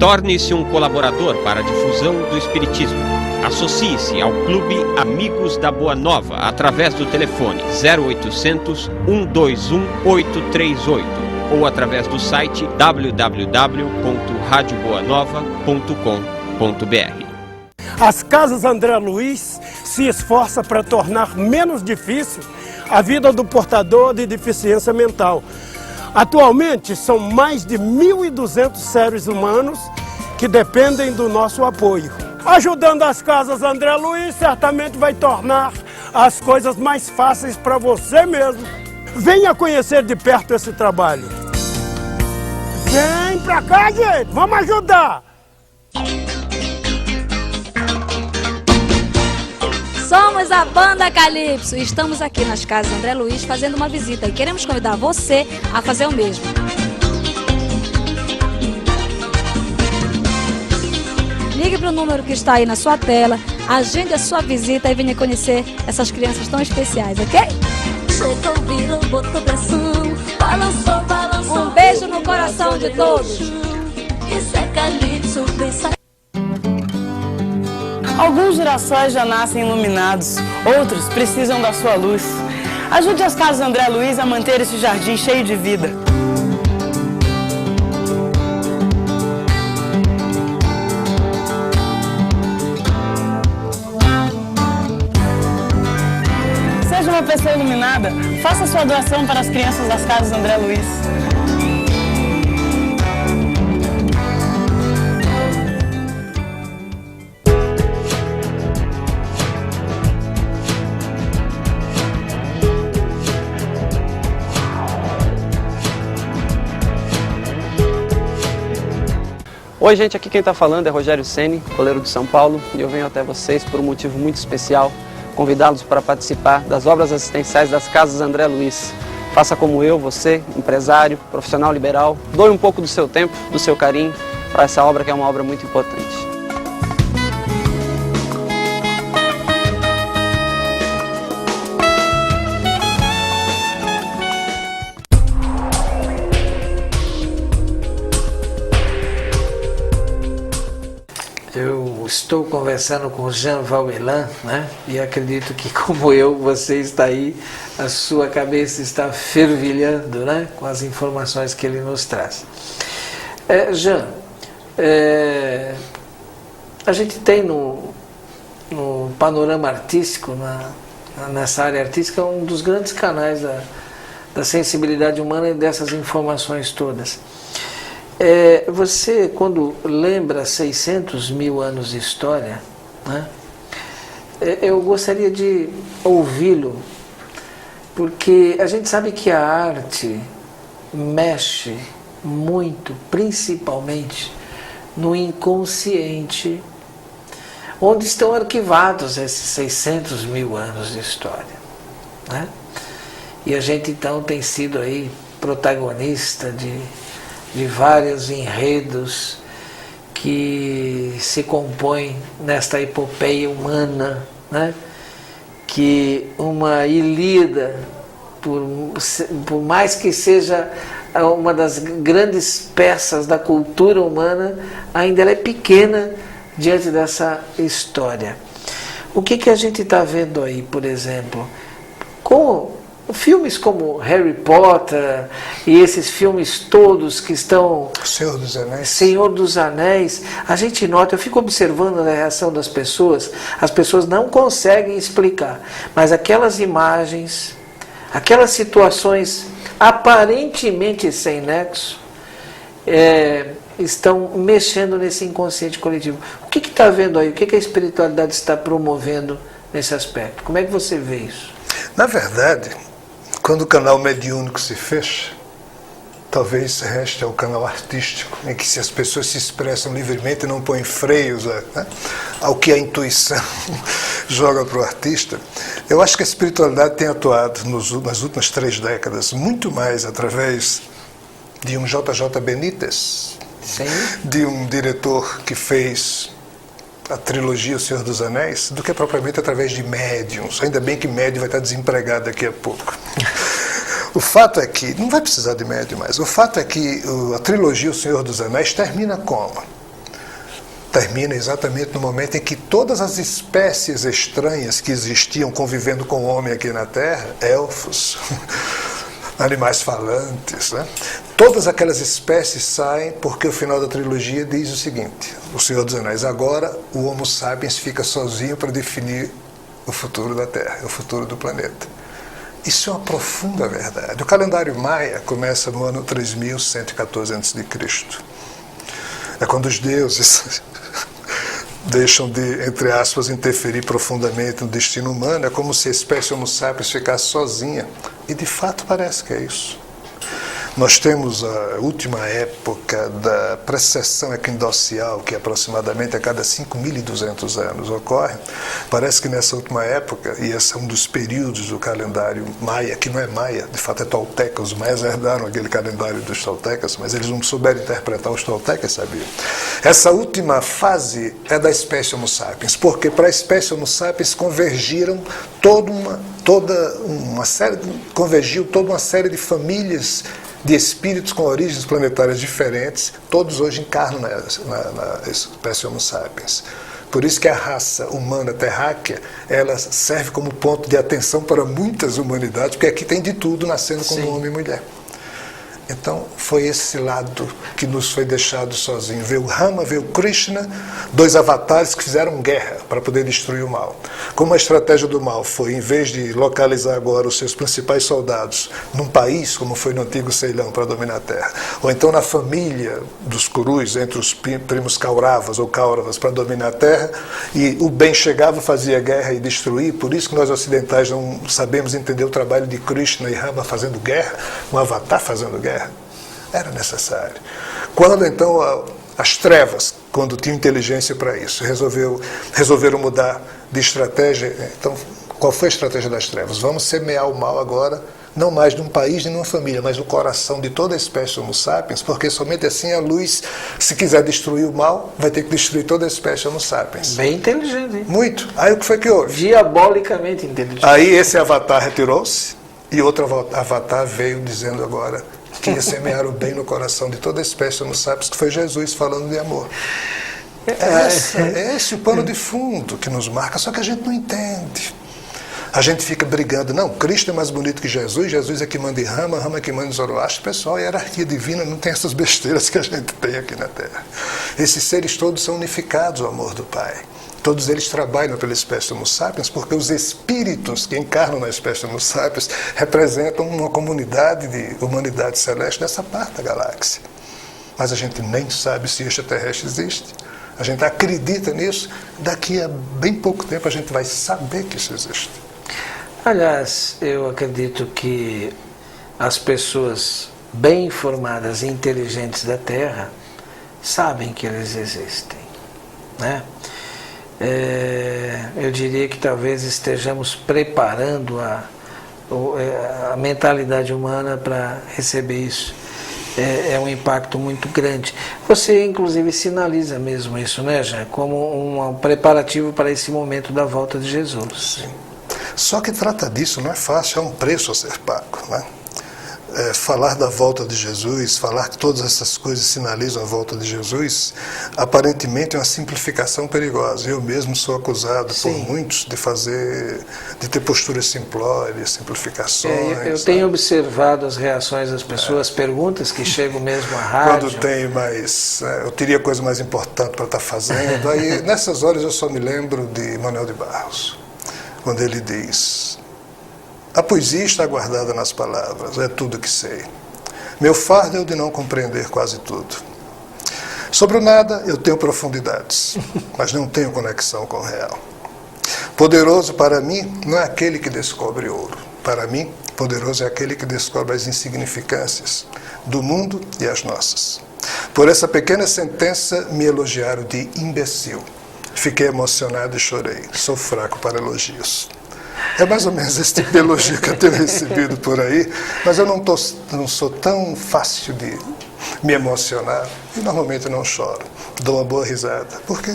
Torne-se um colaborador para a difusão do Espiritismo. Associe-se ao Clube Amigos da Boa Nova através do telefone 0800 121 838 ou através do site www.radioboanova.com.br. As casas André Luiz se esforçam para tornar menos difícil a vida do portador de deficiência mental. Atualmente, são mais de 1.200 seres humanos que dependem do nosso apoio. Ajudando as casas André Luiz, certamente vai tornar as coisas mais fáceis para você mesmo. Venha conhecer de perto esse trabalho. Vem pra cá, gente! Vamos ajudar! Somos a Banda Calypso e estamos aqui nas casas André Luiz fazendo uma visita e queremos convidar você a fazer o mesmo. Ligue para o número que está aí na sua tela, agende a sua visita e venha conhecer essas crianças tão especiais, ok? Chegou, virou, botou pressão, balançou, balançou. Um beijo no coração de todos. Isso é Calypso, pensa. Alguns girassóis já nascem iluminados, outros precisam da sua luz. Ajude as casas André Luiz a manter esse jardim cheio de vida. Seja uma pessoa iluminada, faça sua doação para as crianças das casas André Luiz. Oi gente, aqui quem está falando é Rogério Ceni, goleiro de São Paulo, e eu venho até vocês por um motivo muito especial, convidá-los para participar das obras assistenciais das casas André Luiz. Faça como eu, você, empresário, profissional liberal, doe um pouco do seu tempo, do seu carinho, para essa obra que é uma obra muito importante. Eu estou estou conversando com Jean Valmelan, né? E acredito que, como eu, você está aí, a sua cabeça está fervilhando, né? Com as informações que ele nos traz. Jean, a gente tem no panorama artístico, nessa área artística, um dos grandes canais da sensibilidade humana e dessas informações todas. Você, quando lembra 600 mil anos de história, né, eu gostaria de ouvi-lo, porque a gente sabe que a arte mexe muito, principalmente no inconsciente, onde estão arquivados esses 600 mil anos de história, né? E a gente então tem sido aí protagonista de vários enredos que se compõem nesta epopeia humana, né? Que uma Ilíada, por mais que seja uma das grandes peças da cultura humana, ainda ela é pequena diante dessa história. O que a gente está vendo aí, por exemplo, com filmes como Harry Potter e esses filmes todos que estão... Senhor dos Anéis. Senhor dos Anéis. A gente nota, eu fico observando a reação das pessoas, as pessoas não conseguem explicar, mas aquelas imagens, aquelas situações aparentemente sem nexo, estão mexendo nesse inconsciente coletivo. O que está vendo aí? O que a espiritualidade está promovendo nesse aspecto? Como é que você vê isso? Na verdade, quando o canal mediúnico se fecha, talvez reste ao canal artístico, em que as pessoas se expressam livremente e não põem freios, né, ao que a intuição joga para o artista. Eu acho que a espiritualidade tem atuado nas últimas 3 décadas muito mais através de um JJ Benítez, sim, de um diretor que fez a trilogia O Senhor dos Anéis, do que propriamente através de médiums. Ainda bem que médium vai estar desempregado daqui a pouco. O fato é que, não vai precisar de médium mais, o fato é que a trilogia O Senhor dos Anéis termina como? Termina exatamente no momento em que todas as espécies estranhas que existiam convivendo com o homem aqui na Terra, elfos, animais falantes, né? Todas aquelas espécies saem porque o final da trilogia diz o seguinte: O Senhor dos Anéis, agora o Homo sapiens fica sozinho para definir o futuro da Terra, o futuro do planeta. Isso é uma profunda verdade. O calendário maia começa no ano 3114 a.C. É quando os deuses deixam de, entre aspas, interferir profundamente no destino humano. É como se a espécie Homo sapiens ficasse sozinha. E de fato parece que é isso. Nós temos a última época da precessão equinocial, que aproximadamente a cada 5.200 anos ocorre. Parece que nessa última época, e esse é um dos períodos do calendário maia, que não é maia, de fato é tolteca, os maias herdaram aquele calendário dos toltecas, mas eles não souberam interpretar os toltecas, sabiam? Essa última fase é da espécie Homo sapiens, porque para a espécie Homo sapiens convergiu toda uma série de famílias de espíritos com origens planetárias diferentes, todos hoje encarnam na espécie Homo sapiens. Por isso que a raça humana terráquea, ela serve como ponto de atenção para muitas humanidades, porque aqui tem de tudo nascendo como homem e mulher. Então, foi esse lado que nos foi deixado sozinho. Veio Rama, veio Krishna, 2 avatares que fizeram guerra para poder destruir o mal. Como a estratégia do mal foi, em vez de localizar agora os seus principais soldados num país, como foi no antigo Ceilão, para dominar a terra, ou então na família dos Kurus, entre os primos Kauravas ou Kauravas, para dominar a terra, e o bem chegava, fazia guerra e destruía. Por isso que nós ocidentais não sabemos entender o trabalho de Krishna e Rama fazendo guerra, um avatar fazendo guerra. Era necessário. Quando então as trevas, quando tinham inteligência para isso, resolveram mudar de estratégia, então qual foi a estratégia das trevas? Vamos semear o mal agora, não mais num país nem numa família, mas no coração de toda a espécie Homo sapiens, porque somente assim a luz, se quiser destruir o mal, vai ter que destruir toda a espécie Homo sapiens. Bem inteligente, hein? Muito. Aí o que foi que houve? Diabolicamente inteligente. Aí esse avatar retirou-se e outro avatar veio dizendo agora que ia semear o bem no coração de toda a espécie Homo sapiens, que foi Jesus falando de amor. É esse o pano de fundo que nos marca, só que a gente não entende. A gente fica brigando, não, Cristo é mais bonito que Jesus, Jesus é que manda em Rama, Rama é que manda em Zoroastro. Pessoal, a hierarquia divina não tem essas besteiras que a gente tem aqui na Terra. Esses seres todos são unificados ao amor do Pai. Todos eles trabalham pela espécie Homo sapiens, porque os espíritos que encarnam na espécie Homo sapiens representam uma comunidade de humanidade celeste dessa parte da galáxia. Mas a gente nem sabe se extraterrestre existe. A gente acredita nisso, daqui a bem pouco tempo a gente vai saber que isso existe. Aliás, eu acredito que as pessoas bem informadas e inteligentes da Terra sabem que eles existem, né? Eu diria que talvez estejamos preparando a mentalidade humana para receber isso. É um impacto muito grande. Você, inclusive, sinaliza mesmo isso, né, Jean? Como um preparativo para esse momento da volta de Jesus. Sim. Só que trata disso não é fácil, é um preço a ser pago, né? Falar da volta de Jesus, falar que todas essas coisas sinalizam a volta de Jesus, aparentemente é uma simplificação perigosa. Eu mesmo sou acusado por muitos de ter posturas simplórias, simplificações. Eu tenho observado as reações das pessoas, perguntas que chegam mesmo à rádio. Quando tem mais, eu teria coisa mais importante para estar fazendo. Aí, nessas horas eu só me lembro de Manuel de Barros, quando ele diz: a poesia está guardada nas palavras, é tudo que sei. Meu fardo é o de não compreender quase tudo. Sobre o nada eu tenho profundidades, mas não tenho conexão com o real. Poderoso para mim não é aquele que descobre ouro. Para mim, poderoso é aquele que descobre as insignificâncias do mundo e as nossas. Por essa pequena sentença me elogiaram de imbecil. Fiquei emocionado e chorei. Sou fraco para elogios. É mais ou menos esse tipo de elogio que eu tenho recebido por aí, mas eu não sou tão fácil de me emocionar e normalmente não choro. Dou uma boa risada, porque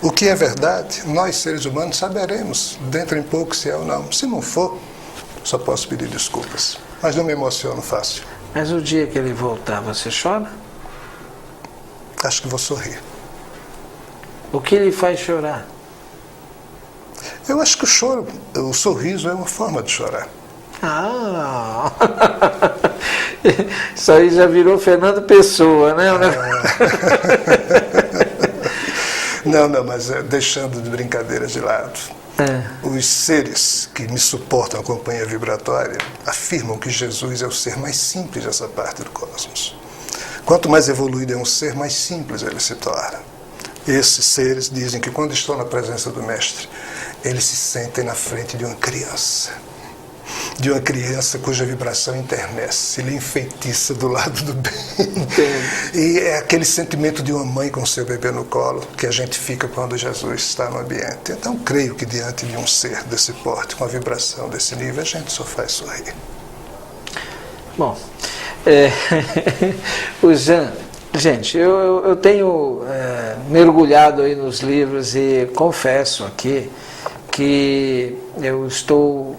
o que é verdade, nós seres humanos saberemos dentro em pouco se é ou não. Se não for, só posso pedir desculpas, mas não me emociono fácil. Mas o dia que ele voltar, você chora? Acho que vou sorrir. O que lhe faz chorar? Eu acho que o sorriso é uma forma de chorar. Ah! Isso aí já virou Fernando Pessoa, né? Não, mas deixando de brincadeiras de lado. Os seres que me suportam a companhia vibratória afirmam que Jesus é o ser mais simples dessa parte do cosmos. Quanto mais evoluído é um ser, mais simples ele se torna. Esses seres dizem que quando estão na presença do Mestre, eles se sentem na frente de uma criança cuja vibração enternece, ele enfeitiça do lado do bem. E é aquele sentimento de uma mãe com seu bebê no colo que a gente fica quando Jesus está no ambiente. Então, creio que diante de um ser desse porte, com a vibração desse nível, a gente só faz sorrir. Bom, o Jean... Gente, eu tenho mergulhado aí nos livros e confesso aqui que eu estou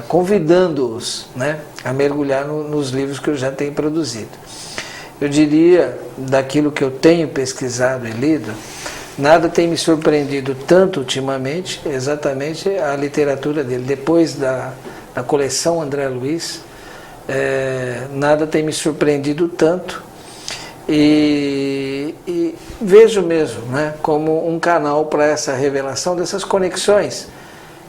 convidando-os, né, a mergulhar nos livros que eu já tenho produzido. Eu diria, daquilo que eu tenho pesquisado e lido, nada tem me surpreendido tanto ultimamente, exatamente a literatura dele. Depois da coleção André Luiz, nada tem me surpreendido tanto. E vejo mesmo, né, como um canal para essa revelação dessas conexões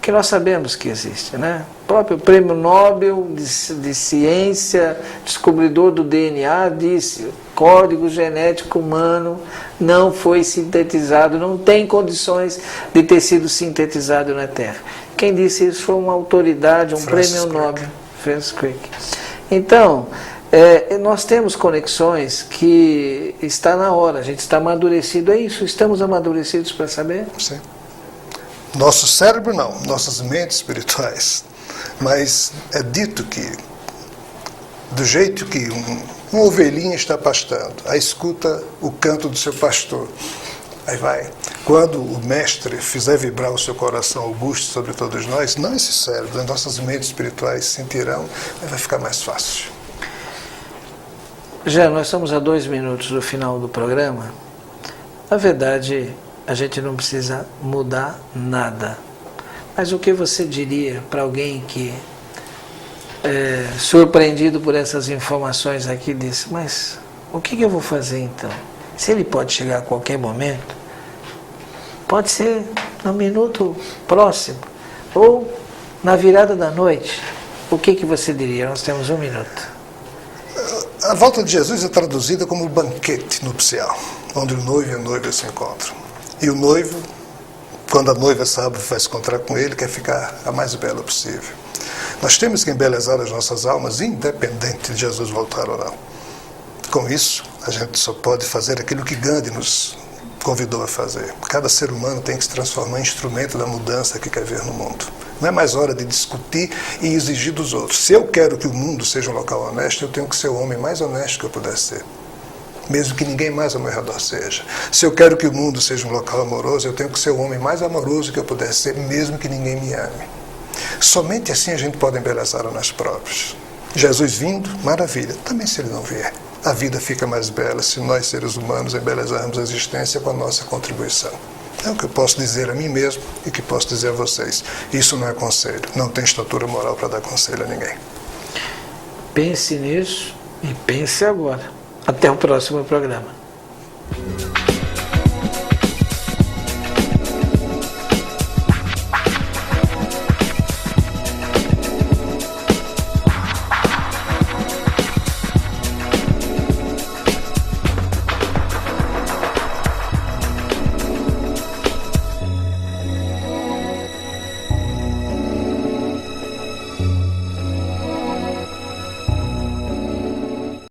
que nós sabemos que existe, né? O próprio Prêmio Nobel de Ciência, descobridor do DNA, disse: código genético humano não foi sintetizado, não tem condições de ter sido sintetizado na Terra. Quem disse isso foi uma autoridade, Prêmio Nobel, Francis Crick. Então, nós temos conexões que está na hora, a gente está amadurecido, é isso? Estamos amadurecidos para saber? Sim. Nosso cérebro não, nossas mentes espirituais. Mas é dito que, do jeito que uma ovelhinha está pastando, aí escuta o canto do seu pastor, aí vai. Quando o Mestre fizer vibrar o seu coração augusto sobre todos nós, não esse cérebro, as nossas mentes espirituais sentirão, aí vai ficar mais fácil. Já, nós estamos a 2 minutos do final do programa. Na verdade, a gente não precisa mudar nada. Mas o que você diria para alguém que, surpreendido por essas informações aqui, disse, mas o que eu vou fazer então? Se ele pode chegar a qualquer momento, pode ser no minuto próximo, ou na virada da noite, o que você diria? Nós temos 1 minuto. A volta de Jesus é traduzida como banquete nupcial, onde o noivo e a noiva se encontram. E o noivo, quando a noiva sabe que vai se encontrar com ele, quer ficar a mais bela possível. Nós temos que embelezar as nossas almas, independente de Jesus voltar ou não. Com isso, a gente só pode fazer aquilo que Gandhi nos convidou a fazer. Cada ser humano tem que se transformar em instrumento da mudança que quer ver no mundo. Não é mais hora de discutir e exigir dos outros. Se eu quero que o mundo seja um local honesto, eu tenho que ser o homem mais honesto que eu puder ser, mesmo que ninguém mais ao meu redor seja. Se eu quero que o mundo seja um local amoroso, eu tenho que ser o homem mais amoroso que eu puder ser, mesmo que ninguém me ame. Somente assim a gente pode embelezar a nós próprios. Jesus vindo, maravilha. Também se ele não vier, a vida fica mais bela se nós, seres humanos, embelezarmos a existência com a nossa contribuição. É o que eu posso dizer a mim mesmo e que posso dizer a vocês. Isso não é conselho. Não tem estatura moral para dar conselho a ninguém. Pense nisso e pense agora. Até o próximo programa.